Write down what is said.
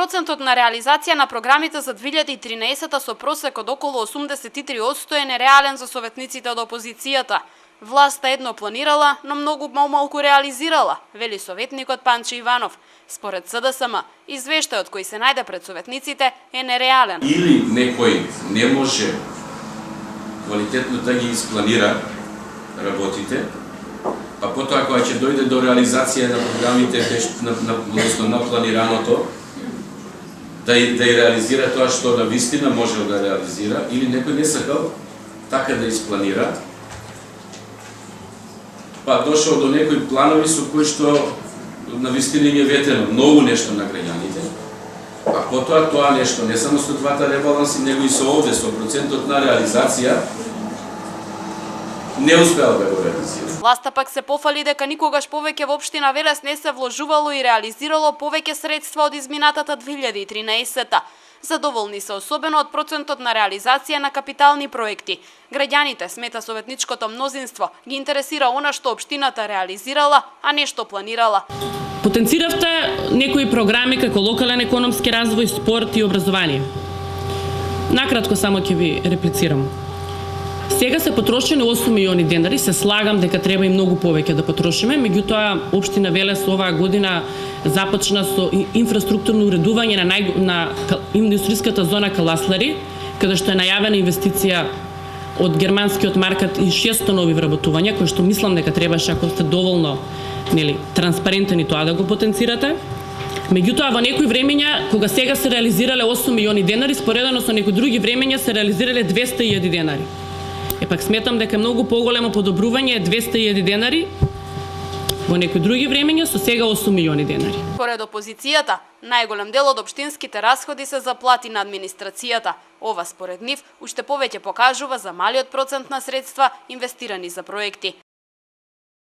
Процентот на реализација на програмите за 2013 со просек од околу 83% е нереален за советниците од опозицијата. Власта едно планирала, но многу малку реализирала, вели советникот Панче Иванов. Според СДСМ, извештајот кој се најде пред советниците е нереален. Или некој не може квалитетно да ги испланира работите, а потоа кога ќе дојде до реализација на програмите, односно на планираното, да ја реализира тоа што на вистина можел да реализира, или некој не сакал така да испланира, па дошол до некои планови со кои што на вистина им е ветено многу нешто на граѓаните, а потоа тоа нешто не само со двата ребаланси, него и со овде, со процентот на реализација, не успеал да го реализира. Власта пак се пофали дека никогаш повеќе во општина Велес не се вложувало и реализирало повеќе средства од изминатата 2013-та. Задоволни се особено од процентот на реализација на капитални проекти. Граѓаните, смета советничкото мнозинство, ги интересира она што општината реализирала, а не што планирала. Потенциравте некои програми како локален економски развој, спорт и образование. Накратко само ќе ви реплицирам. Сега се потрошени 8 милиони денари, се слагам дека треба и многу повеќе да потрошиме, меѓутоа општина Велес оваа година започна со инфраструктурно уредување на индустријската зона Каласлари, каде што е најавена инвестиција од германскиот маркет и 600 нови вработувања, кои што мислам дека требаше, ако сте доволно транспарентни, тоа да го потенцирате. Меѓутоа, во некои времења, кога сега се реализирале 8 милиони денари, споредено со некои други времења се реализирале 200.000 денари. Пак сметам дека многу поголемо подобрување е 200.000 денари во некои други времења со сега 8 милиони денари. Според опозицијата, најголем дел од општинските расходи се за плати на администрацијата. Ова според нив уште повеќе покажува за малиот процент на средства инвестирани за проекти.